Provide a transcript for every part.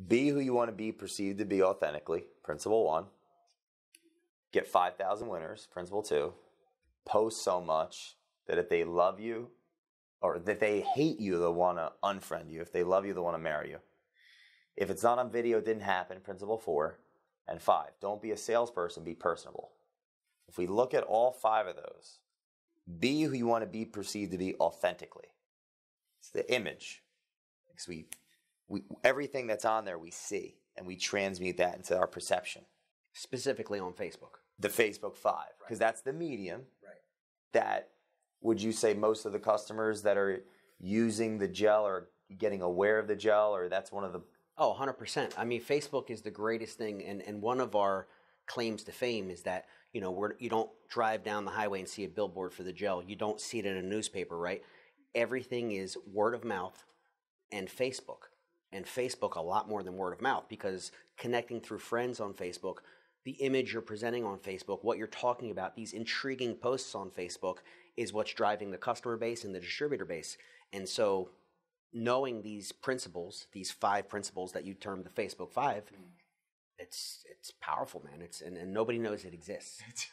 Be who you want to be perceived to be authentically. Principle 1. Get 5,000 winners. Principle 2. Post so much that if they love you or that they hate you, they'll want to unfriend you. If they love you, they'll want to marry you. If it's not on video, it didn't happen. Principle 4. And 5. Don't be a salesperson. Be personable. If we look at all 5 of those, be who you want to be perceived to be authentically. It's the image. Because we everything that's on there we see, and we transmute that into our perception. Specifically on Facebook. The Facebook 5, because that's the medium. Right. That, would you say most of the customers that are using the gel are getting aware of the gel, or that's one of the... Oh, 100%. I mean, Facebook is the greatest thing, and one of our claims to fame is that, you don't drive down the highway and see a billboard for the gel. You don't see it in a newspaper, right? Everything is word of mouth and Facebook. And Facebook a lot more than word of mouth, because connecting through friends on Facebook, the image you're presenting on Facebook, what you're talking about, these intriguing posts on Facebook is what's driving the customer base and the distributor base. And so knowing these principles, these 5 principles that you term the Facebook 5, it's powerful, man. And nobody knows it exists. It's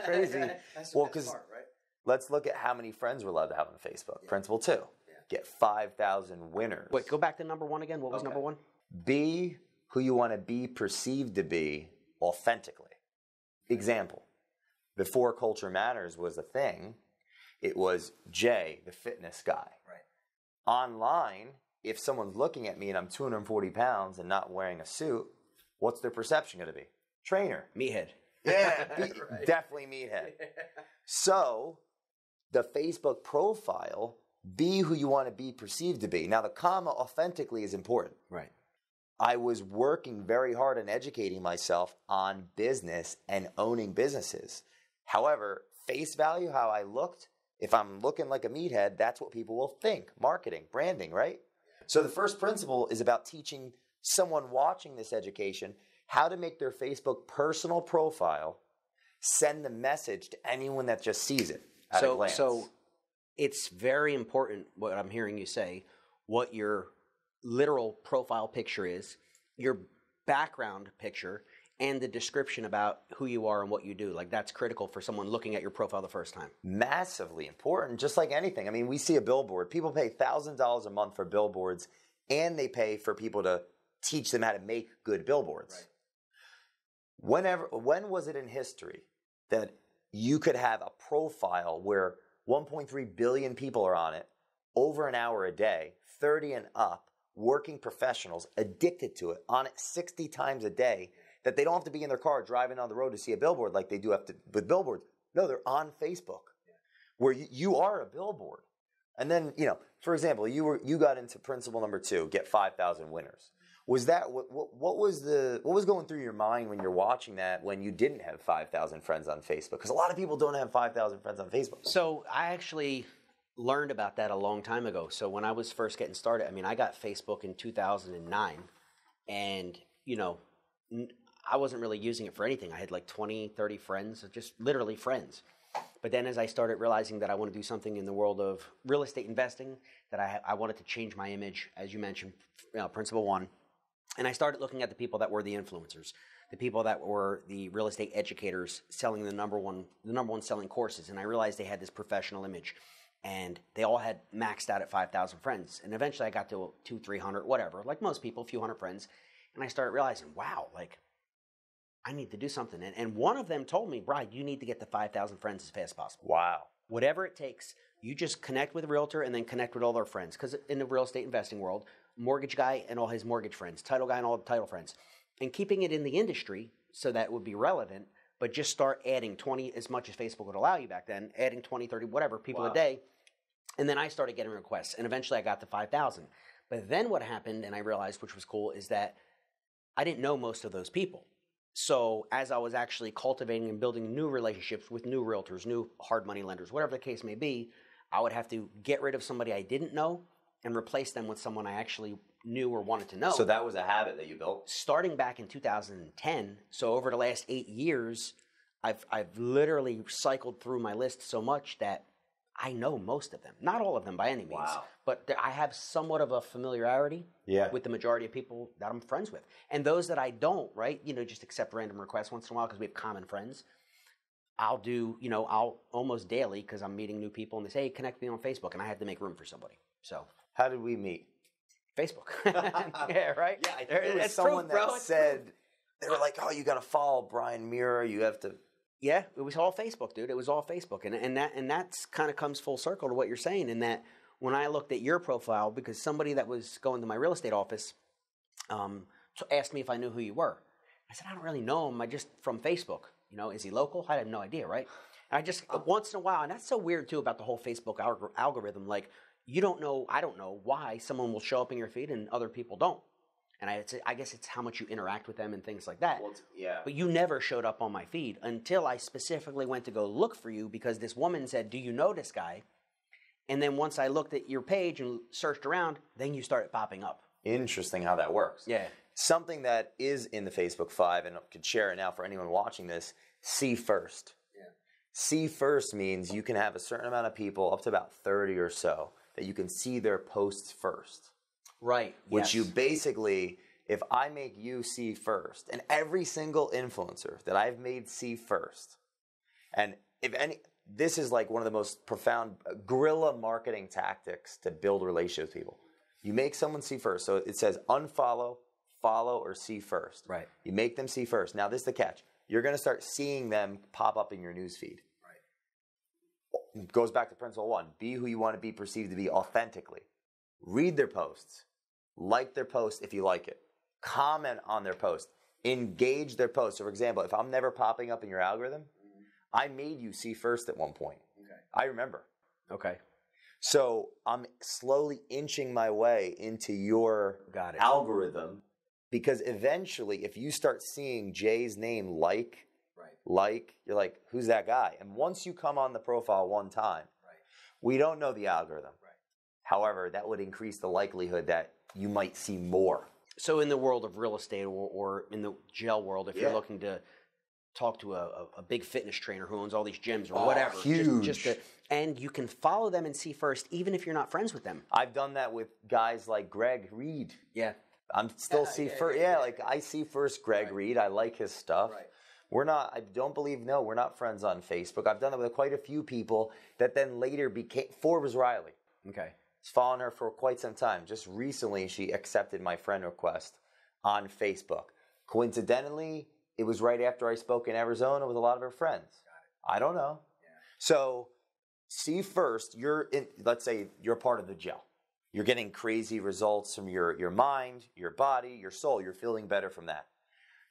crazy. That's Well, because smart, right? let's look at how many friends we're allowed to have on Facebook. Yeah. Principle 2. Get 5,000 winners. Wait, go back to number 1 again. What was number 1? Be who you want to be perceived to be authentically. Example. Before Culture Matters was a thing, it was Jay, the fitness guy. Right. Online, if someone's looking at me and I'm 240 pounds and not wearing a suit, what's their perception going to be? Trainer. Meathead. Yeah, Right. Definitely meathead. So, the Facebook profile, be who you want to be perceived to be. Now, the comma authentically is important. Right. I was working very hard on educating myself on business and owning businesses. However, face value, how I looked, if I'm looking like a meathead, that's what people will think. Marketing, branding, right? So the first principle is about teaching someone watching this education how to make their Facebook personal profile send the message to anyone that just sees it at a glance. So it's very important what I'm hearing you say, what your literal profile picture is, your background picture, and the description about who you are and what you do. Like, that's critical for someone looking at your profile the first time. Massively important, just like anything. I mean, we see a billboard. People pay $1,000 a month for billboards, and they pay for people to teach them how to make good billboards. Right. When was it in history that you could have a profile where 1.3 billion people are on it, over an hour a day, 30 and up, working professionals, addicted to it, on it 60 times a day, that they don't have to be in their car driving on the road to see a billboard like they do have to with billboards. No, they're on Facebook, where you are a billboard. And then, for example, you got into principle number 2, get 5,000 winners. Was that what was going through your mind when you're watching that, when you didn't have 5,000 friends on Facebook? Because a lot of people don't have 5,000 friends on Facebook. So I actually learned about that a long time ago. So when I was first getting started, I mean, I got Facebook in 2009, and I wasn't really using it for anything. I had like 20, 30 friends, just literally friends. But then as I started realizing that I want to do something in the world of real estate investing, that I wanted to change my image, as you mentioned, principle 1. And I started looking at the people that were the influencers, the people that were the real estate educators selling the number one selling courses. And I realized they had this professional image, and they all had maxed out at 5,000 friends. And eventually I got to 200, 300, whatever, like most people, a few hundred friends. And I started realizing, wow, like, I need to do something. And one of them told me, Brian, you need to get to 5,000 friends as fast as possible. Wow. Whatever it takes, you just connect with a realtor and then connect with all their friends. Because in the real estate investing world, mortgage guy and all his mortgage friends, title guy and all the title friends. And keeping it in the industry so that it would be relevant, but just start adding 20, as much as Facebook would allow you back then, adding 20, 30, whatever, people a day. And then I started getting requests. And eventually I got to 5,000. But then what happened, and I realized, which was cool, is that I didn't know most of those people. So as I was actually cultivating and building new relationships with new realtors, new hard money lenders, whatever the case may be, I would have to get rid of somebody I didn't know and replace them with someone I actually knew or wanted to know. So that was a habit that you built? Starting back in 2010, so over the last 8 years, I've literally cycled through my list so much that I know most of them. Not all of them by any means, but I have somewhat of a familiarity with the majority of people that I'm friends with. And those that I don't, right, just accept random requests once in a while because we have common friends. I'll do, I'll almost daily because I'm meeting new people and they say, hey, connect me on Facebook, and I have to make room for somebody. So how did we meet? Facebook. Yeah, right? Yeah, I think it was someone that said, they were like, oh, you got to follow Brian Meara. You have to. Yeah, it was all Facebook, dude. It was all Facebook. And that's kind of comes full circle to what you're saying, in that when I looked at your profile, because somebody that was going to my real estate office asked me if I knew who you were. I said, I don't really know him. I just from Facebook. Is he local? I had no idea, right? And I just, once in a while, and that's so weird too about the whole Facebook algorithm, like I don't know why someone will show up in your feed and other people don't. And I guess it's how much you interact with them and things like that. Well, yeah. But you never showed up on my feed until I specifically went to go look for you because this woman said, do you know this guy? And then once I looked at your page and searched around, then you started popping up. Interesting how that works. Yeah. Something that is in the Facebook 5, and I could share it now for anyone watching this, see first. Yeah. See first means you can have a certain amount of people, up to about 30 or so, that you can see their posts first. Right. Which you basically, if I make you see first, and every single influencer that I've made see first, and if any, this is like one of the most profound guerrilla marketing tactics to build relationships with people. You make someone see first. So it says unfollow, follow, or see first. Right. You make them see first. Now this is the catch. You're going to start seeing them pop up in your newsfeed. Right. It goes back to principle 1. Be who you want to be perceived to be authentically. Read their posts. Like their post if you like it. Comment on their post. Engage their post. So for example, if I'm never popping up in your algorithm, I made you see first at one point. Okay. I remember. Okay. So I'm slowly inching my way into your algorithm, because eventually if you start seeing Jay's name like, you're like, who's that guy? And once you come on the profile one time, we don't know the algorithm. Right. However, that would increase the likelihood that you might see more. So in the world of real estate or in the gel world, if you're looking to talk to a big fitness trainer who owns all these gyms or whatever. Huge. And you can follow them and see first, even if you're not friends with them. I've done that with guys like Greg Reed. Yeah. I'm still first. Yeah, like I see first Greg Reed. I like his stuff. Right. We're not friends on Facebook. I've done it with quite a few people that then later became, Forbes Riley. Okay. It's following her for quite some time. Just recently, she accepted my friend request on Facebook. Coincidentally, it was right after I spoke in Arizona with a lot of her friends. I don't know. Yeah. So, see first, let's say you're part of the gel. You're getting crazy results from your mind, your body, your soul. You're feeling better from that.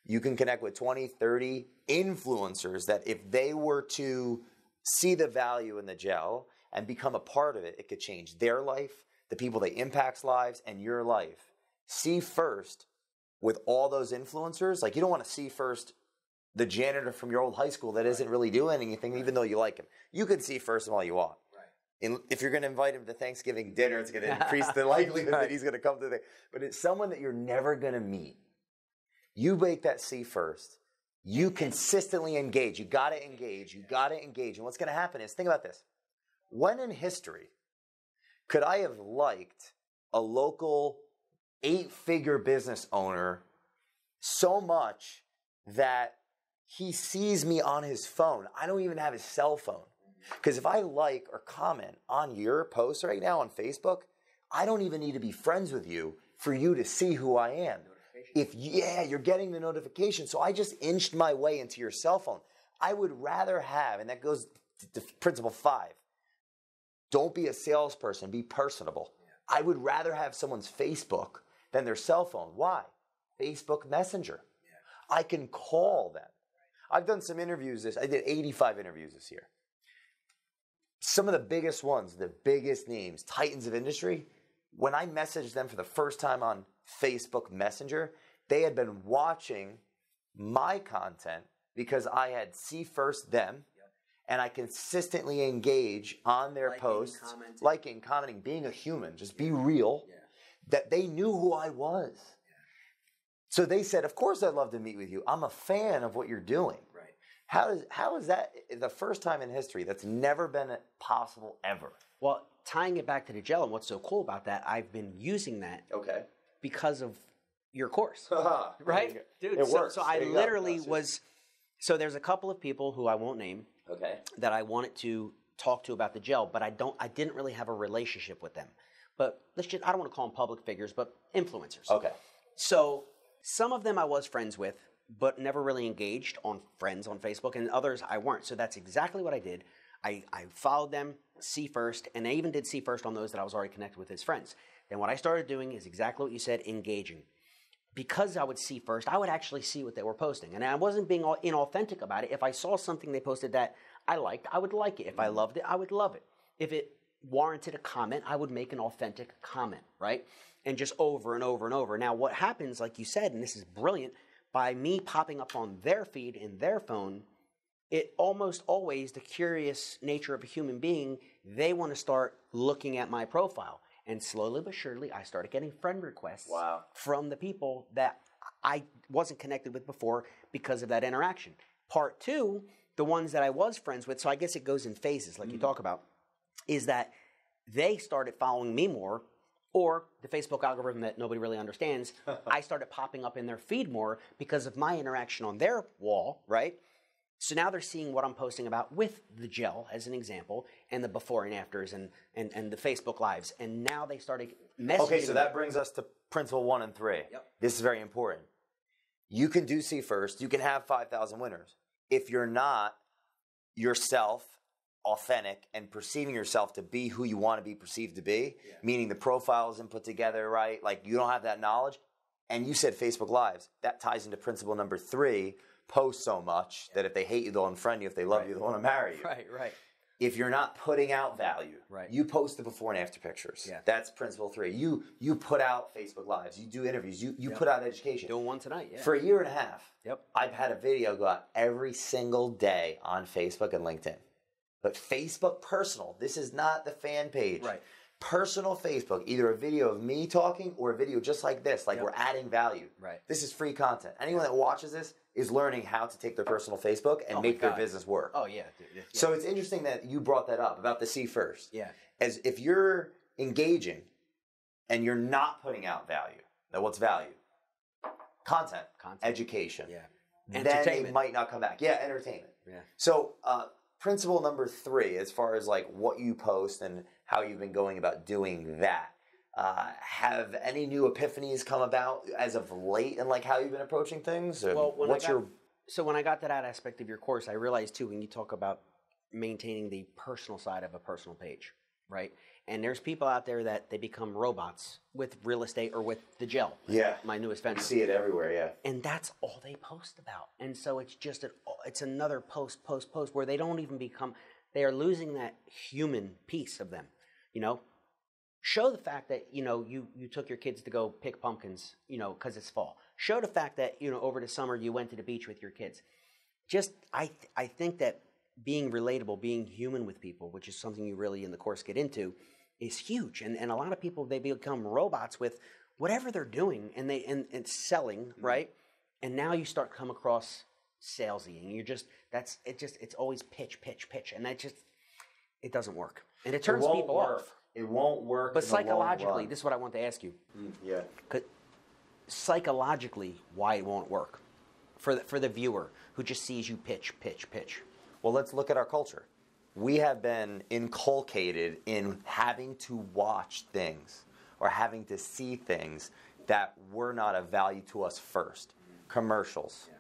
You can connect with 20, 30 influencers that if they were to see the value in the gel and become a part of it, it could change their life, the people they impact's lives, and your life. See first with all those influencers. Like, you don't want to see first the janitor from your old high school that isn't really doing anything, even though you like him. You can see first of all you want. Right. If you're going to invite him to Thanksgiving dinner, it's going to increase the likelihood that he's going to come to the thing. But it's someone that you're never going to meet. You make that see first. You consistently engage. You got to engage. You got to engage. And what's going to happen is, think about this. When in history could I have liked a local 8-figure business owner so much that he sees me on his phone? I don't even have his cell phone. Because if I like or comment on your post right now on Facebook, I don't even need to be friends with you for you to see who I am. You're getting the notification. So I just inched my way into your cell phone. I would rather have, and that goes to principle 5, don't be a salesperson, be personable. Yeah. I would rather have someone's Facebook than their cell phone. Why? Facebook Messenger. Yeah. I can call them. I've done some interviews I did 85 interviews this year. Some of the biggest ones, the biggest names, titans of industry, when I messaged them for the first time on Facebook Messenger, they had been watching my content because I had see first them, and I consistently engage on their posts, commenting, being a human, just be real, that they knew who I was. Yeah. So they said, of course I'd love to meet with you. I'm a fan of what you're doing. Right. How is that the first time in history that's never been possible ever? Well, tying it back to the gel and what's so cool about that, I've been using that because of your course, right? Dude, it works. So I literally was, so there's a couple of people who I won't name that I wanted to talk to about the gel, but I didn't really have a relationship with them. But I don't want to call them public figures, but influencers. Okay. So some of them I was friends with, but never really engaged on friends on Facebook, and others I weren't. So that's exactly what I did. I followed them, see first, and I even did see first on those that I was already connected with as friends. Then what I started doing is exactly what you said, engaging. Because I would see first, I would actually see what they were posting. And I wasn't being inauthentic about it. If I saw something they posted that I liked, I would like it. If I loved it, I would love it. If it warranted a comment, I would make an authentic comment, right? And just over and over and over. Now, what happens, like you said, and this is brilliant, by me popping up on their feed in their phone, it almost always, the curious nature of a human being, they want to start looking at my profile. And slowly but surely, I started getting friend requests from the people that I wasn't connected with before because of that interaction. Part two, the ones that I was friends with, so I guess it goes in phases, like you talk about, is that they started following me more, or the Facebook algorithm that nobody really understands, I started popping up in their feed more because of my interaction on their wall, right? So now they're seeing what I'm posting about with the gel, as an example, and the before and afters and the Facebook Lives. And now they started messaging. Okay, so that brings us to principle 1 and 3. Yep. This is very important. You can do see first. You can have 5,000 winners. If you're not yourself, authentic, and perceiving yourself to be who you want to be perceived to be, meaning the profile isn't put together right, like you don't have that knowledge, and you said Facebook Lives, that ties into principle number 3, post so much that if they hate you, they'll unfriend you. If they love you, they'll want to marry you. Right. If you're not putting out value, you post the before and after pictures. Yeah. That's principle 3. You put out Facebook Lives. You do interviews. You put out education. Doing one tonight, For a year and a half, I've had a video go out every single day on Facebook and LinkedIn. But Facebook personal, this is not the fan page. Right. Personal Facebook, either a video of me talking or a video just like this, like we're adding value. Right. This is free content. Anyone that watches this is learning how to take their personal Facebook and make their business work. Oh, yeah. Dude. Yeah. So it's interesting that you brought that up about the see first. Yeah. As if you're engaging and you're not putting out value. Now what's value? Content. Education. Yeah. Then they might not come back. Yeah, entertainment. Yeah. So principle number 3, as far as like what you post and how you've been going about doing that, have any new epiphanies come about as of late and like how you've been approaching things? Well, so when I got to that aspect of your course, I realized too, when you talk about maintaining the personal side of a personal page, right? And there's people out there that they become robots with real estate or with the gel. Yeah. My newest venture. You see it everywhere, yeah. And that's all they post about. And so it's just, it's another post where they don't even become, they are losing that human piece of them, you know? Show the fact that, you know, you took your kids to go pick pumpkins, you know, because it's fall. Show the fact that, you know, over the summer you went to the beach with your kids. Just, I think that being relatable, being human with people, which is something you really in the course get into, is huge. And a lot of people, they become robots with whatever they're doing and it's selling, right? And now you start come across salesy and you're just, it's always pitch. And that just, it doesn't work. And it turns people off. It won't work. But psychologically, this is what I want to ask you. Yeah. Psychologically, why it won't work for the viewer who just sees you pitch. Well, let's look at our culture. We have been inculcated in having to watch things or having to see things that were not of value to us first. Commercials. Yeah.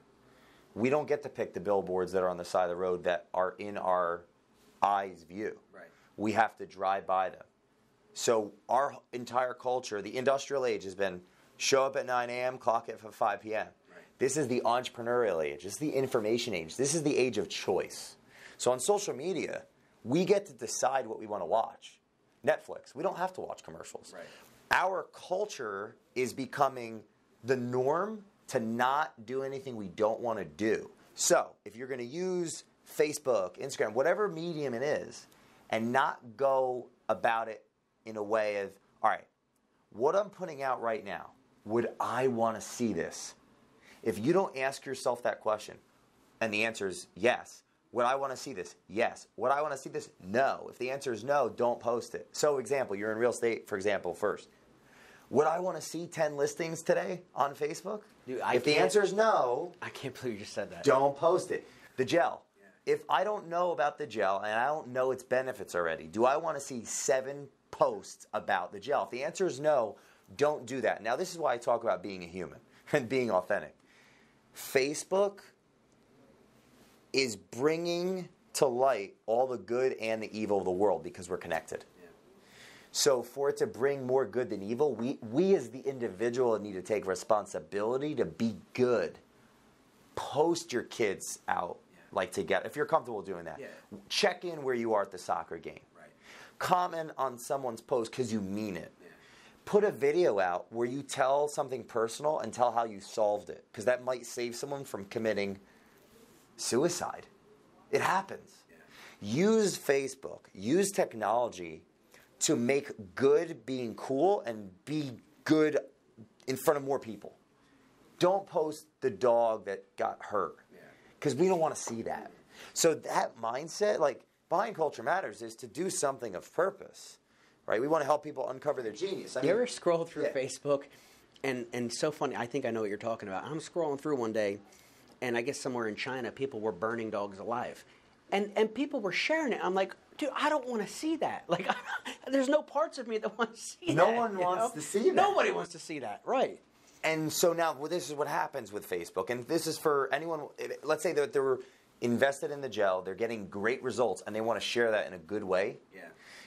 We don't get to pick the billboards that are on the side of the road that are in our eye's view. Right. We have to drive by them. So our entire culture, the industrial age, has been show up at 9 a.m., clock it for 5 p.m. Right. This is the entrepreneurial age. This is the information age. This is the age of choice. So on social media, we get to decide what we want to watch. Netflix, we don't have to watch commercials. Right. Our culture is becoming the norm to not do anything we don't want to do. So if you're going to use Facebook, Instagram, whatever medium it is, and not go about it in a way of, all right, what I'm putting out right now, would I want to see this? If you don't ask yourself that question, And the answer is yes. Would I want to see this? Yes. Would I want to see this? No. If the answer is no, don't post it. So, example, you're in real estate, for example, first. Would I want to see 10 listings today on Facebook? Dude, if the answer is no, I can't believe you just said that. Don't post it. The gel. Yeah. If I don't know about the gel and I don't know its benefits already, do I want to see 7 posts about the gel? If the answer is no, don't do that. Now, this is why I talk about being a human and being authentic. Facebook is bringing to light all the good and the evil of the world because we're connected. So for it to bring more good than evil, we as the individual need to take responsibility to be good. Post your kids out like together. If you're comfortable doing that. Check in where you are at the soccer game. Right. Comment on someone's post because you mean it. Yeah. Put a video out where you tell something personal and tell how you solved it because that might save someone from committing suicide. It happens. Yeah. Use Facebook. Use technology to make good being cool and be good in front of more people. Don't post the dog that got hurt because we don't want to see that. So that mindset, like behind Culture Matters, is to do something of purpose, right? We want to help people uncover their genius. You ever scroll through Facebook and so funny, I think I know what you're talking about. I'm scrolling through one day and I guess somewhere in China, people were burning dogs alive. And people were sharing it. I'm like, dude, I don't want to see that. Like, there's no parts of me that want to see that. No one wants to see that. Nobody wants to see that, right. And so now, this is what happens with Facebook. And this is for anyone, let's say that they were invested in the gel, they're getting great results, and they want to share that in a good way. Yeah.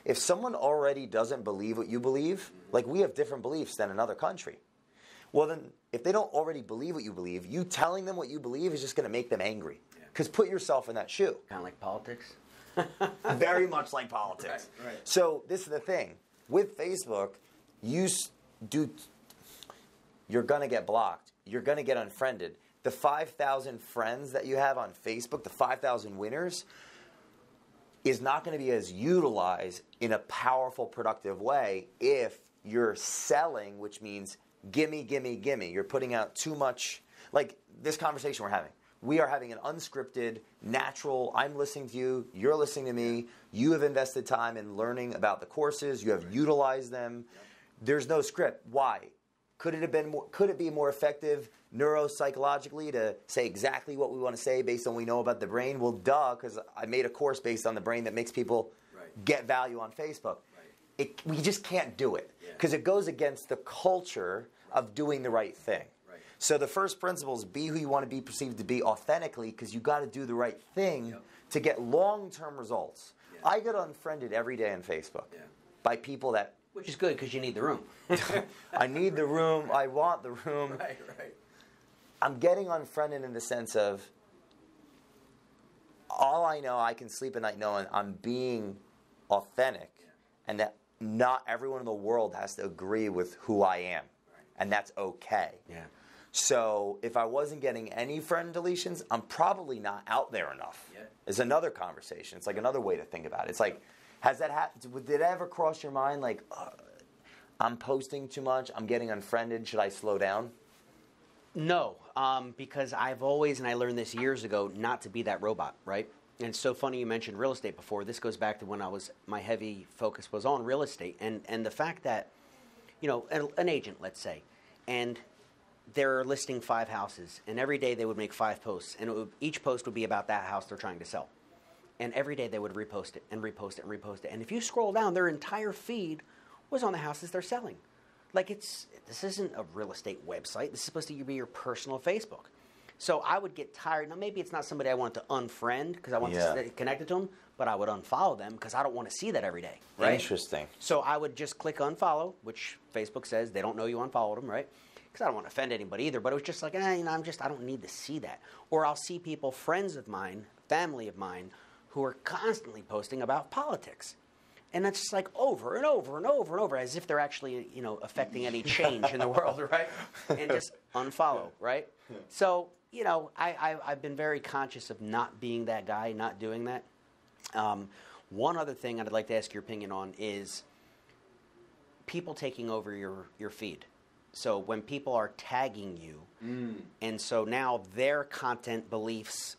If someone already doesn't believe what you believe, like we have different beliefs than another country. Well, then, if they don't already believe what you believe, you telling them what you believe is just going to make them angry. Because put yourself in that shoe. Kind of like politics? Very much like politics. Right. So this is the thing. With Facebook, you're going to get blocked. You're going to get unfriended. The 5,000 friends that you have on Facebook, the 5,000 winners, is not going to be as utilized in a powerful, productive way if you're selling, which means gimme, gimme, gimme. You're putting out too much. Like this conversation we're having. We are having an unscripted, natural, I'm listening to you, you're listening to me, you have invested time in learning about the courses, you have utilized them. There's no script. Why? Could it be more effective neuropsychologically to say exactly what we want to say based on what we know about the brain? Well, duh, because I made a course based on the brain that makes people get value on Facebook. We just can't do it because it goes against the culture of doing the right thing. So the first principle is be who you want to be perceived to be authentically because you got to do the right thing to get long-term results. Yeah. I get unfriended every day on Facebook by people that... Which is good because you need the room. I need the room. I want the room. Right. I'm getting unfriended in the sense of all I know, I can sleep at night knowing I'm being authentic and that not everyone in the world has to agree with who I am. And that's okay. Yeah. So if I wasn't getting any friend deletions, I'm probably not out there enough. Yeah. It's another conversation. It's like another way to think about it. It's like, has that happened? Did it ever cross your mind, like, I'm posting too much, I'm getting unfriended, should I slow down? No, because I've always, and I learned this years ago, not to be that robot, right? And it's so funny you mentioned real estate before. This goes back to when my heavy focus was on real estate. And the fact that, an agent, let's say, and they're listing 5 houses, and every day they would make 5 posts, and each post would be about that house they're trying to sell. And every day they would repost it and repost it and repost it. And if you scroll down, their entire feed was on the houses they're selling. Like this isn't a real estate website. This is supposed to be your personal Facebook. So I would get tired. Now, maybe it's not somebody I want to unfriend because I want to stay connected to them, but I would unfollow them because I don't want to see that every day. Right? Interesting. So I would just click unfollow, which Facebook says they don't know you unfollowed them, right? Because I don't want to offend anybody either, but it was just like, I don't need to see that. Or I'll see people, friends of mine, family of mine, who are constantly posting about politics. And it's just like over and over and over and over, as if they're actually, affecting any change in the world, right? And just unfollow, right? So, I've been very conscious of not being that guy, not doing that. One other thing I'd like to ask your opinion on is people taking over your feed. So when people are tagging you, and so now their content beliefs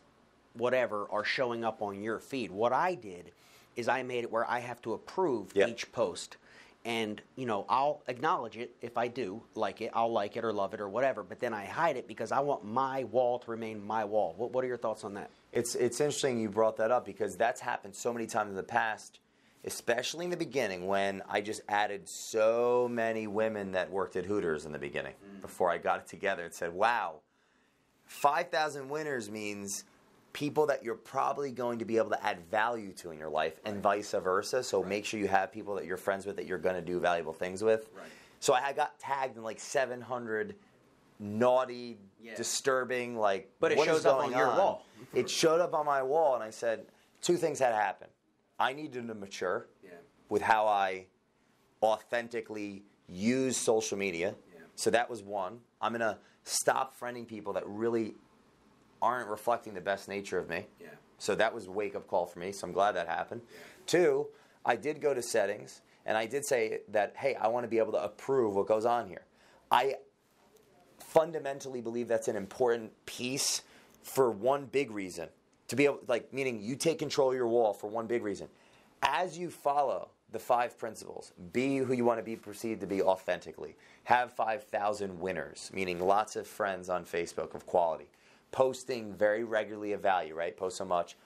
whatever are showing up on your feed. What I did is I made it where I have to approve Yep. each post. And, you know, I'll acknowledge it if I do like it. I'll like it or love it or whatever. But then I hide it because I want my wall to remain my wall. What are your thoughts on that? It's interesting you brought that up because that's happened so many times in the past, especially in the beginning when I just added so many women that worked at Hooters in the beginning before I got it together and said, wow, 5,000 winners means people that you're probably going to be able to add value to in your life and vice versa. So make sure you have people that you're friends with that you're going to do valuable things with. Right. So I got tagged in like 700 naughty, disturbing, like, but it what shows is up going on your wall. It showed up on my wall, and I said, two things had to happen. I needed to mature with how I authentically use social media. Yeah. So that was one. I'm going to stop friending people that really aren't reflecting the best nature of me. Yeah. So that was a wake-up call for me, so I'm glad that happened. Yeah. Two, I did go to settings, and I did say that, hey, I want to be able to approve what goes on here. I fundamentally believe that's an important piece for one big reason. To be able, like, meaning you take control of your wall for one big reason. As you follow the 5 principles, be who you want to be perceived to be authentically, have 5,000 winners, meaning lots of friends on Facebook of quality, posting very regularly of value, right? Post so much,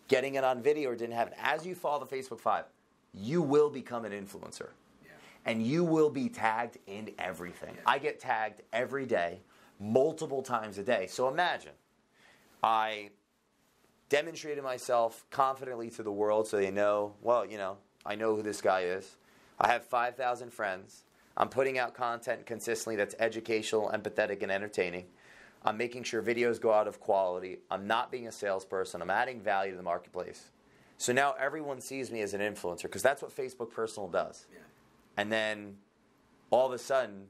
getting it on video or didn't have it. As you follow the Facebook 5, you will become an influencer. Yeah. And you will be tagged in everything. Yeah. I get tagged every day, multiple times a day. So imagine, I demonstrated myself confidently to the world so they know, well, you know, I know who this guy is. I have 5,000 friends. I'm putting out content consistently that's educational, empathetic, and entertaining. I'm making sure videos go out of quality. I'm not being a salesperson. I'm adding value to the marketplace. So now everyone sees me as an influencer because that's what Facebook Personal does. Yeah. And then all of a sudden,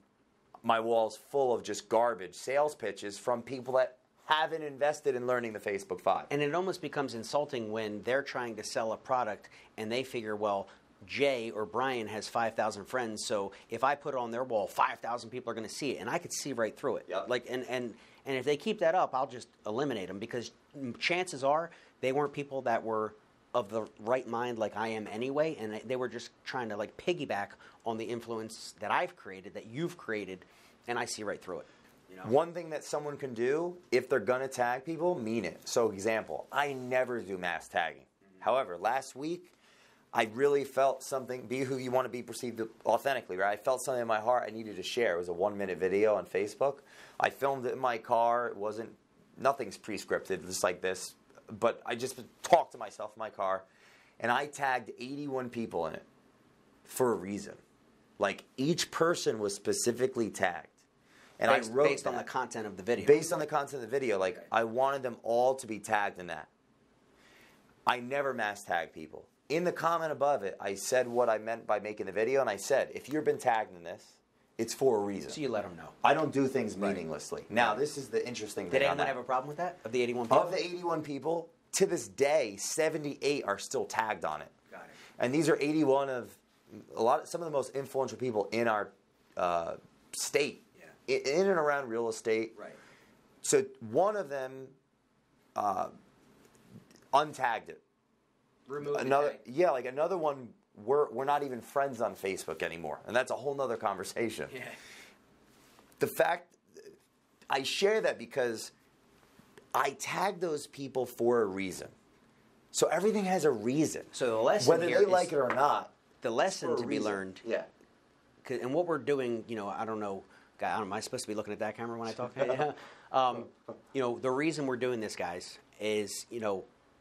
my wall's full of just garbage sales pitches from people that haven't invested in learning the Facebook 5. And it almost becomes insulting when they're trying to sell a product and they figure, well, Jay or Brian has 5,000 friends, so if I put it on their wall, 5,000 people are going to see it, and I could see right through it. Yep. Like, and if they keep that up, I'll just eliminate them because chances are they weren't people that were of the right mind like I am anyway, and they were just trying to like piggyback on the influence that I've created, that you've created, and I see right through it. You know? One thing that someone can do, if they're going to tag people, mean it. So example, I never do mass tagging. However, last week, I really felt something, be who you want to be perceived authentically, right? I felt something in my heart I needed to share. It was a 1-minute video on Facebook. I filmed it in my car. Nothing's pre-scripted, just like this. But I just talked to myself in my car, and I tagged 81 people in it for a reason. Like, each person was specifically tagged. And I wrote based on the content of the video. Based on the content of the video. Like, I wanted them all to be tagged in that. I never mass tag people. In the comment above it, I said what I meant by making the video, and I said, if you've been tagged in this, it's for a reason. So you let them know. I don't do things meaninglessly. Now, this is the interesting thing. Did anyone have a problem with that, of the 81 people? Of the 81 people, to this day, 78 are still tagged on it. Got it. And these are 81 of some of the most influential people in our state, in and around real estate. Right. So one of them untagged it. Removed another, like another one. We're not even friends on Facebook anymore, and that's a whole nother conversation. Yeah. The fact I share that because I tag those people for a reason. So everything has a reason. So the lesson whether here they like it or not. The lesson to be learned. Yeah. And what we're doing, I don't know. Am I supposed to be looking at that camera when I talk? The reason we're doing this, guys, is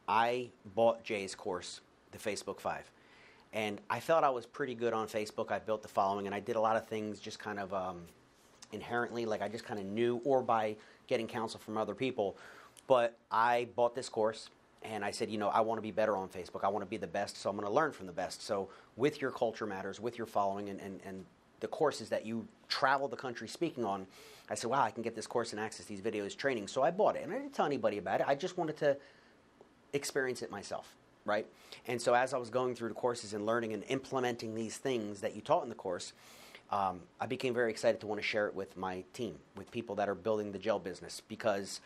I bought Jay's course, the Facebook 5. And I felt I was pretty good on Facebook. I built the following, and I did a lot of things just kind of inherently, like I just kind of knew, or by getting counsel from other people. But I bought this course, and I said, I want to be better on Facebook. I want to be the best, so I'm going to learn from the best. So with your culture matters, with your following, and the courses that you travel the country speaking on, I said, wow, I can get this course and access these videos, training. So I bought it, and I didn't tell anybody about it. I just wanted to experience it myself. Right? And so as I was going through the courses and learning and implementing these things that you taught in the course, I became very excited to want to share it with my team, with people that are building the gel business, because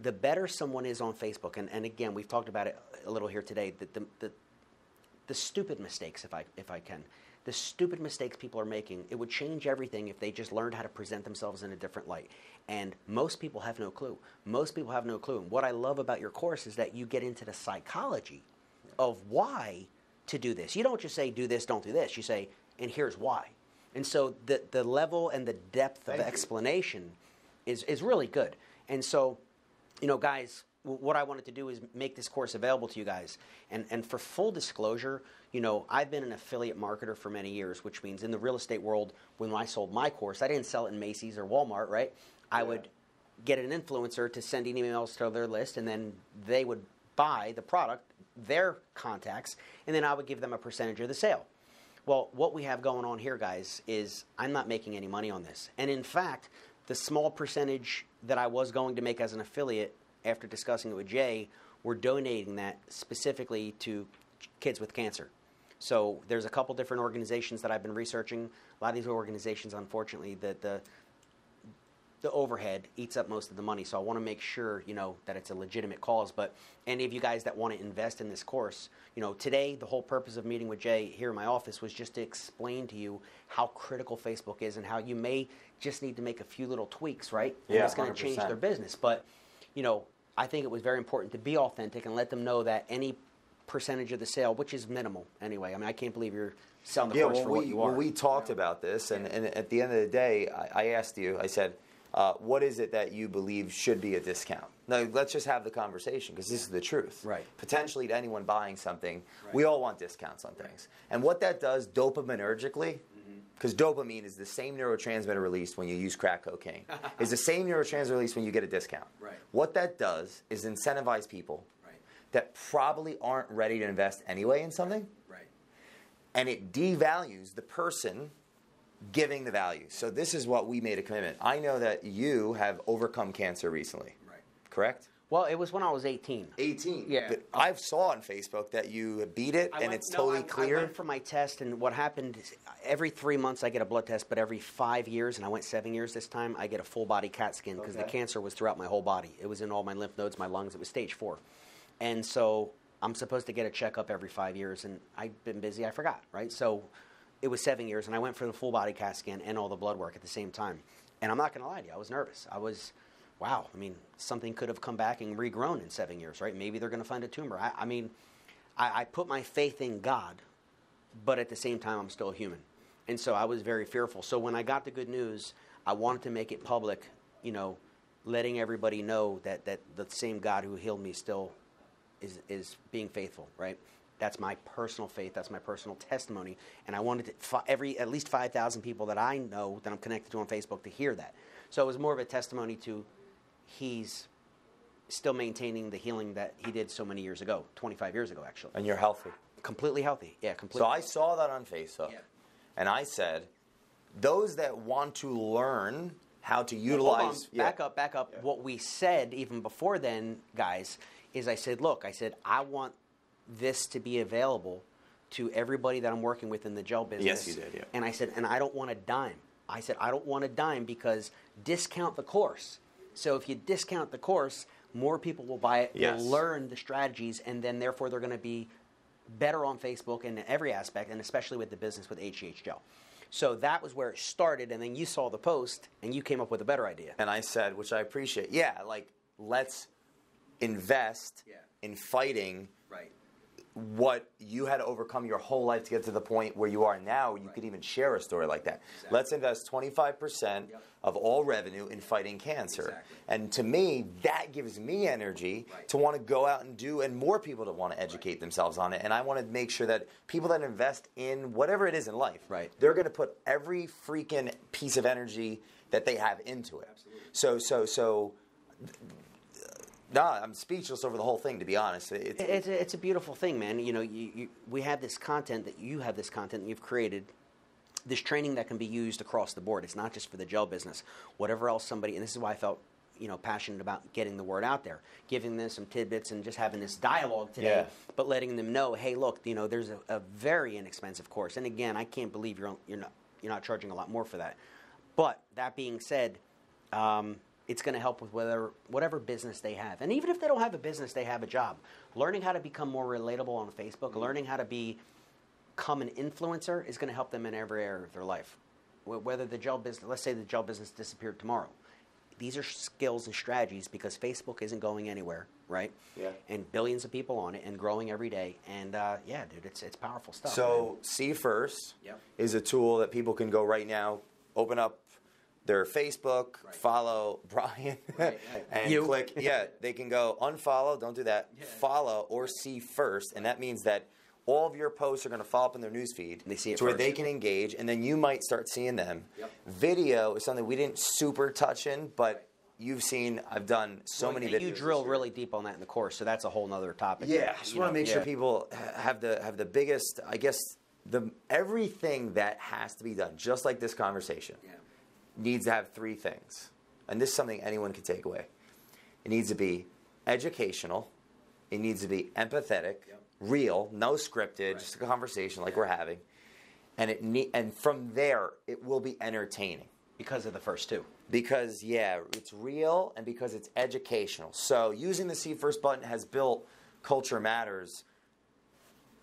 the better someone is on Facebook, and again, we've talked about it a little here today, the stupid mistakes, if I can, the stupid mistakes people are making, it would change everything if they just learned how to present themselves in a different light. And most people have no clue. Most people have no clue. And what I love about your course is that you get into the psychology of why to do this. You don't just say, do this, don't do this. You say, and here's why. And so the level and the depth of explanation is really good. And so, guys, what I wanted to do is make this course available to you guys. And for full disclosure, I've been an affiliate marketer for many years, which means in the real estate world, when I sold my course, I didn't sell it in Macy's or Walmart, right? I would get an influencer to send emails to their list, and then they would buy the product, their contacts, and then I would give them a percentage of the sale. Well, what we have going on here, guys, is I'm not making any money on this. And in fact, the small percentage that I was going to make as an affiliate, after discussing it with Jay, we're donating that specifically to kids with cancer. So there's a couple different organizations that I've been researching. A lot of these organizations, unfortunately, the overhead eats up most of the money. So I want to make sure, that it's a legitimate cause. But any of you guys that want to invest in this course, today the whole purpose of meeting with Jay here in my office was just to explain to you how critical Facebook is and how you may just need to make a few little tweaks, right? And it's going to change their business. But I think it was very important to be authentic and let them know that any percentage of the sale, which is minimal anyway. I mean, I can't believe you're selling the course for what you are. Well, we talked about this, and at the end of the day, I asked you, I said, what is it that you believe should be a discount? Now, let's just have the conversation, because this is the truth. Right. Potentially to anyone buying something, we all want discounts on things. And what that does dopaminergically, because dopamine is the same neurotransmitter released when you use crack cocaine. It's the same neurotransmitter released when you get a discount. Right. What that does is incentivize people that probably aren't ready to invest anyway in something. Right. And it devalues the person giving the value. So this is what we made a commitment. I know that you have overcome cancer recently. Right. Correct? Well, it was when I was 18. 18. Yeah. But I saw on Facebook that you beat it, it's totally clear. I went for my test, and what happened is every 3 months I get a blood test, but every 5 years, and I went 7 years this time, I get a full-body CAT scan because the cancer was throughout my whole body. It was in all my lymph nodes, my lungs. It was stage 4. And so I'm supposed to get a checkup every 5 years, and I've been busy. I forgot, right? So it was 7 years, and I went for the full-body CAT scan and all the blood work at the same time. And I'm not going to lie to you. I was nervous. Wow, I mean, something could have come back and regrown in 7 years, right? Maybe they're going to find a tumor. I put my faith in God, but at the same time, I'm still human. And so I was very fearful. So when I got the good news, I wanted to make it public, letting everybody know that the same God who healed me still is being faithful, right? That's my personal faith. That's my personal testimony. And I wanted at least 5,000 people that I know that I'm connected to on Facebook to hear that. So it was more of a testimony to he's still maintaining the healing that he did so many years ago, 25 years ago, actually. And you're healthy. Completely healthy. Yeah, completely. So I saw that on Facebook, and I said, those that want to learn how to utilize... Back up. Yeah. What we said even before then, guys, is I said, I want this to be available to everybody that I'm working with in the gel business. Yes, you did, yeah. And I said, and I don't want a dime. I said, I don't want a dime because discount the course. So if you discount the course, more people will buy it, will learn the strategies, and then therefore they're going to be better on Facebook in every aspect, and especially with the business with HGH Gel. So that was where it started, and then you saw the post, and you came up with a better idea. And I said, which I appreciate, let's invest in fighting what you had to overcome your whole life to get to the point where you are now. You could even share a story like that. Exactly. Let's invest 25% of all revenue in fighting cancer. Exactly. And to me, that gives me energy to want to go out and do, and more people to want to educate themselves on it. And I want to make sure that people that invest in whatever it is in life, they're going to put every freaking piece of energy that they have into it. Absolutely. So no, I'm speechless over the whole thing, to be honest. It's a beautiful thing, man. We have this content that you've created, this training that can be used across the board. It's not just for the gel business. Whatever else somebody, and this is why I felt passionate about getting the word out there, giving them some tidbits and just having this dialogue today, but letting them know, hey, look, there's a very inexpensive course. And again, I can't believe you're not charging a lot more for that. But that being said, it's going to help with whatever business they have. And even if they don't have a business, they have a job. Learning how to become more relatable on Facebook, learning how to become an influencer is going to help them in every area of their life. Whether the gel business, let's say the gel business disappeared tomorrow. These are skills and strategies because Facebook isn't going anywhere, right? Yeah. And billions of people on it and growing every day. And yeah, dude, it's powerful stuff. So man. See First Yep. is a tool that people can go right now, open up their Facebook, follow Brian, and click. Yeah, they can go unfollow, don't do that, follow, or See First. And that means that all of your posts are going to follow up in their newsfeed to where they can engage, and then you might start seeing them. Yep. Video is something we didn't super touch in, but you've seen, I've done so many videos. You drill really deep on that in the course, so that's a whole nother topic. Yeah, I just want to make sure people have the biggest, I guess, everything that has to be done, just like this conversation, needs to have three things. And this is something anyone can take away. It needs to be educational. It needs to be empathetic. Real, no scripted, just a conversation like we're having, and from there it will be entertaining because of the first two. Because it's real and because it's educational. So using the See First button has built Culture Matters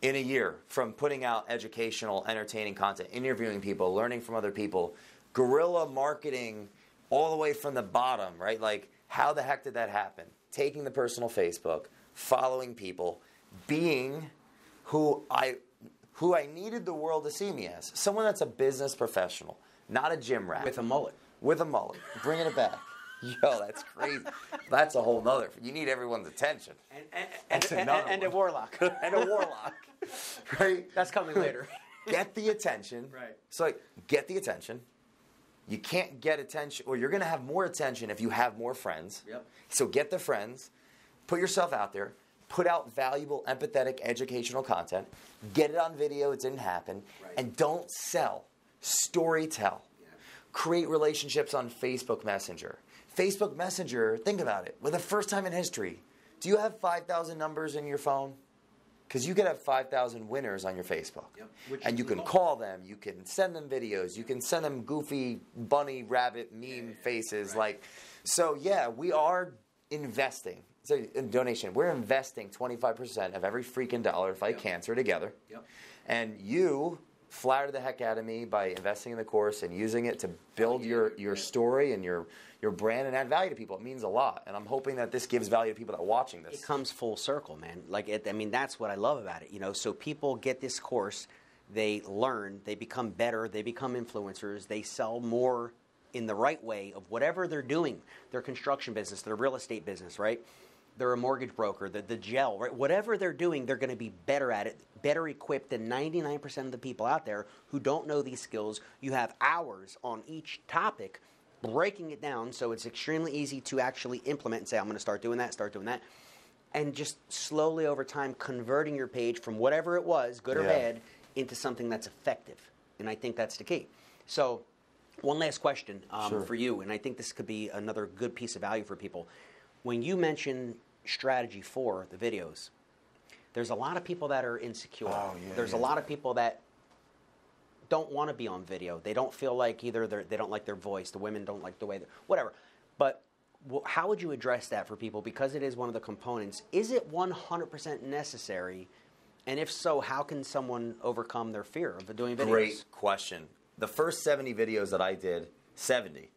in a year, from putting out educational, entertaining content, interviewing people, learning from other people, guerrilla marketing all the way from the bottom, right? Like, how the heck did that happen? Taking the personal Facebook, following people, being who I needed the world to see me as. Someone that's a business professional, not a gym rat. With a mullet. With a mullet. Bringing it back. Yo, that's crazy. That's a whole nother. You need everyone's attention. And a warlock. And a warlock. Right? That's coming later. Get the attention. Right. So, like, get the attention. You can't get attention, or you're going to have more attention if you have more friends. Yep. So get the friends. Put yourself out there. Put out valuable, empathetic, educational content. Get it on video. It didn't happen. Right. And don't sell. Storytell. Yeah. Create relationships on Facebook Messenger. Facebook Messenger, think about it. For the first time in history, do you have 5,000 numbers in your phone? Because you could have 5,000 winners on your Facebook. Yep. And you can call them. You can send them videos. You can send them goofy bunny, rabbit, meme faces. Right. So, we are investing. So in donation, we're investing 25% of every freaking dollar to fight cancer together. Yep. And you flatter the heck out of me by investing in the course and using it to build your story and your brand and add value to people. It means a lot. And I'm hoping that this gives value to people that are watching this. It comes full circle, man. That's what I love about it. So people get this course, they learn, they become better, they become influencers, they sell more in the right way of whatever they're doing. Their construction business, their real estate business, right? They're a mortgage broker, the gel, right? Whatever they're doing, they're going to be better at it, better equipped than 99% of the people out there who don't know these skills. You have hours on each topic, breaking it down so it's extremely easy to actually implement and say, I'm going to start doing that, and just slowly over time converting your page from whatever it was, good or bad, into something that's effective. And I think that's the key. So one last question for you, and I think this could be another good piece of value for people. When you mention strategy for the videos, there's a lot of people that are insecure. There's a lot of people that don't want to be on video. They don't feel like either they don't like their voice. The women don't like the way, whatever. But how would you address that for people? Because it is one of the components. Is it 100% necessary? And if so, how can someone overcome their fear of doing videos? Great question. The first 70 videos that I did, 70,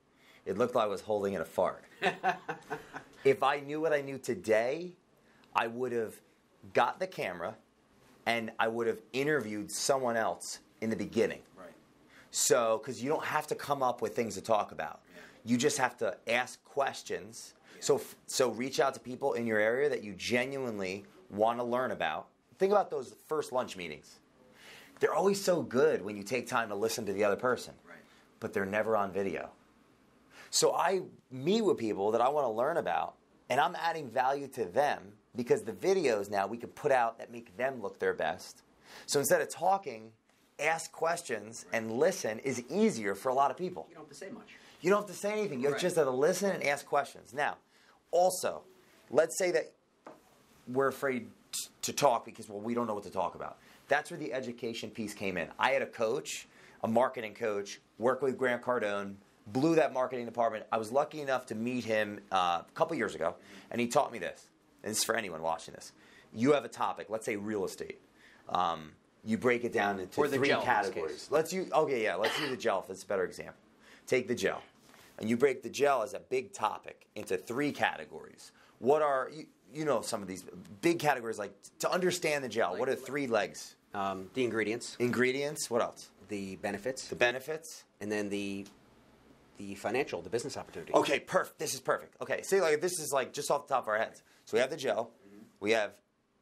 it looked like I was holding in a fart. If I knew what I knew today, I would have got the camera and I would have interviewed someone else in the beginning. Right. So, because you don't have to come up with things to talk about. Yeah. You just have to ask questions. Yeah. So reach out to people in your area that you genuinely want to learn about. Think about those first lunch meetings. They're always so good when you take time to listen to the other person. Right. But they're never on video. So I meet with people that I want to learn about, and I'm adding value to them because the videos now we can put out that make them look their best. So instead of talking, ask questions and listen is easier for a lot of people. You don't have to say much. You don't have to say anything. You just have to listen and ask questions. Now, also, let's say that we're afraid to talk because, we don't know what to talk about. That's where the education piece came in. I had a coach, a marketing coach, work with Grant Cardone, blew that marketing department. I was lucky enough to meet him a couple years ago, and he taught me this. And this is for anyone watching this. You have a topic, let's say real estate. You break it down into three categories. Let's use the gel. That's a better example. Take the gel, and you break the gel as a big topic into three categories. What are some of these big categories? Like to understand the gel, what are the three legs? The ingredients. Ingredients. What else? The benefits. The benefits. And then the financial, the business opportunity. Okay, perfect. This is perfect. Okay, see, like this is like just off the top of our heads. So we have the gel. We have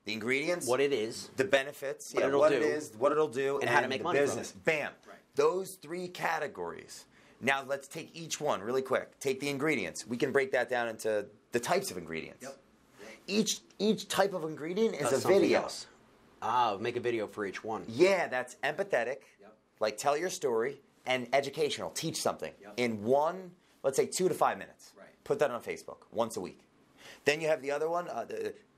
the ingredients, what it is, the benefits, what it is, what it'll do, and how to make money business. From it. Bam. Right. Those three categories. Now let's take each one really quick. Take the ingredients. We can break that down into the types of ingredients. Yep. Each type of ingredient is a video. Else. Make a video for each one. Yeah, that's empathetic. Yep. Like tell your story, and educational. Teach something in one, let's say 2 to 5 minutes. Right. Put that on Facebook once a week. Then you have the other one.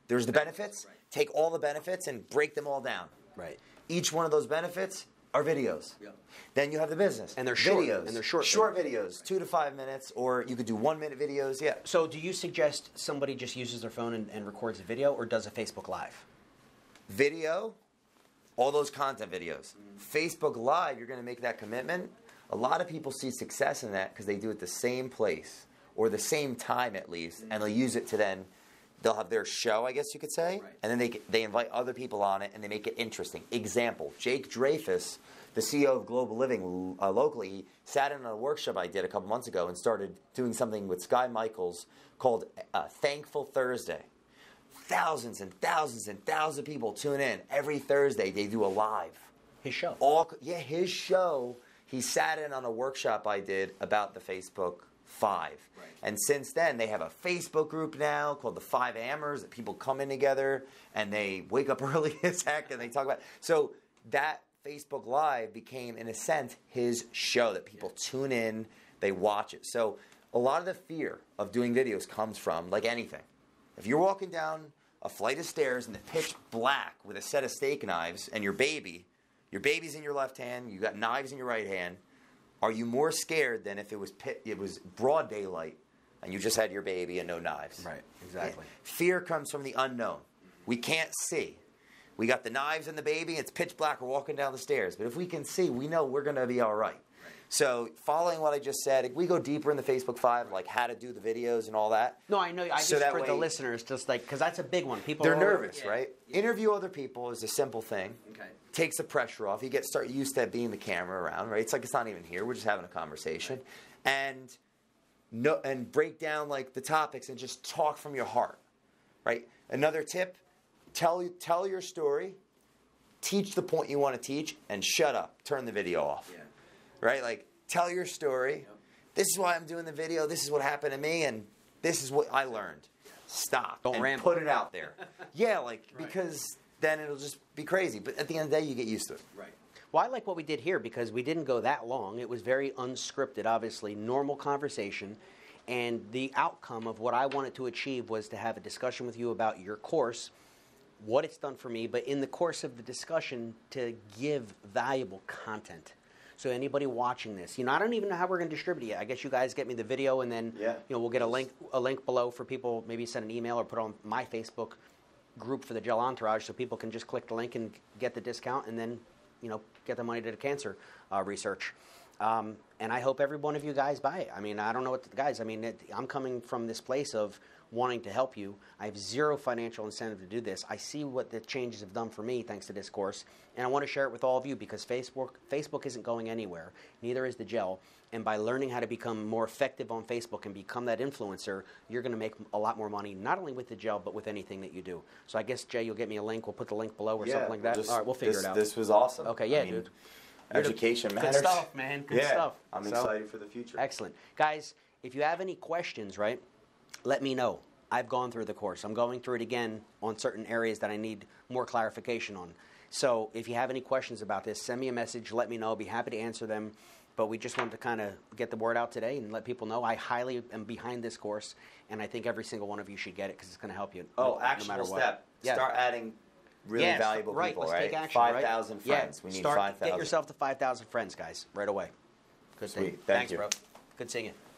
There's the benefits. Right. Take all the benefits and break them all down. Right. Each one of those benefits are videos. Yep. Then you have the business. And they're short. Videos. And they're short. Short videos, 2 to 5 minutes, or you could do 1 minute videos. Yeah. So do you suggest somebody just uses their phone and records a video, or does a Facebook Live? Video, all those content videos. Facebook Live, you're going to make that commitment. A lot of people see success in that because they do it the same place or the same time at least, and they'll use it to then. They'll have their show, I guess you could say, right. And then they invite other people on it, and they make it interesting. Example, Jake Dreyfus, the CEO of Global Living locally, he sat in on a workshop I did a couple months ago and started doing something with Sky Michaels called Thankful Thursday. Thousands and thousands and thousands of people tune in. Every Thursday, they do a live. His show. His show. He sat in on a workshop I did about the Facebook 5. Right. And since then, they have a Facebook group now called the 5 Hammers that people come in together and they wake up early as heck and they talk about it. So that Facebook Live became, in a sense, his show that people tune in, they watch it. So a lot of the fear of doing videos comes from, like anything. If you're walking down a flight of stairs in the pitch black with a set of steak knives and your baby's in your left hand, you got knives in your right hand, are you more scared than if it was broad daylight and you just had your baby and no knives? Right, exactly. Fear comes from the unknown. We can't see. We got the knives and the baby, it's pitch black, we're walking down the stairs. But if we can see, we know we're going to be all right. So following what I just said, if we go deeper in the Facebook 5, like how to do the videos and all that. No, I know. For the listeners, just like, because that's a big one. They're nervous, right? Yeah. Interview other people is a simple thing. Okay. Takes the pressure off. You start used to being the camera around, right? It's like it's not even here. We're just having a conversation. Right. And break down like the topics and just talk from your heart, right? Another tip, tell your story, teach the point you want to teach, and shut up. Turn the video off. Yeah. Right? Like, tell your story. Yep. This is why I'm doing the video. This is what happened to me, and this is what I learned. Stop. Don't ramble. Put it out there. Because then it'll just be crazy. But at the end of the day, you get used to it. Right. Well, I like what we did here because we didn't go that long. It was very unscripted, obviously, normal conversation. And the outcome of what I wanted to achieve was to have a discussion with you about your course, what it's done for me, but in the course of the discussion, to give valuable content. So anybody watching this, I don't even know how we're going to distribute it. I guess you guys get me the video, and then we'll get a link below for people. Maybe send an email or put on my Facebook group for the Gel Entourage, so people can just click the link and get the discount, and then get the money to the cancer research. And I hope every one of you guys buy it. I mean, I don't know I'm coming from this place of wanting to help you. I have zero financial incentive to do this. I see what the changes have done for me thanks to this course, and I want to share it with all of you because Facebook isn't going anywhere. Neither is the gel. And by learning how to become more effective on Facebook and become that influencer, you're going to make a lot more money, not only with the gel, but with anything that you do. So I guess, Jay, you'll get me a link. We'll put the link below or something like that. All right, we'll figure it out. This was awesome. Okay, dude. Education matters. Good stuff, man. Good stuff. I'm excited for the future. Excellent. Guys, if you have any questions, right, let me know. I've gone through the course. I'm going through it again on certain areas that I need more clarification on. So if you have any questions about this, send me a message. Let me know. I'll be happy to answer them. But we just wanted to kind of get the word out today and let people know I highly am behind this course, and I think every single one of you should get it because it's going to help you. Actionable step. Yeah. Start adding really valuable people, Let's right? Take action, 5,000 friends. Yeah. We need 5,000. Get yourself to 5,000 friends, guys, right away. Good Sweet. thing. Thanks, bro. Good seeing you.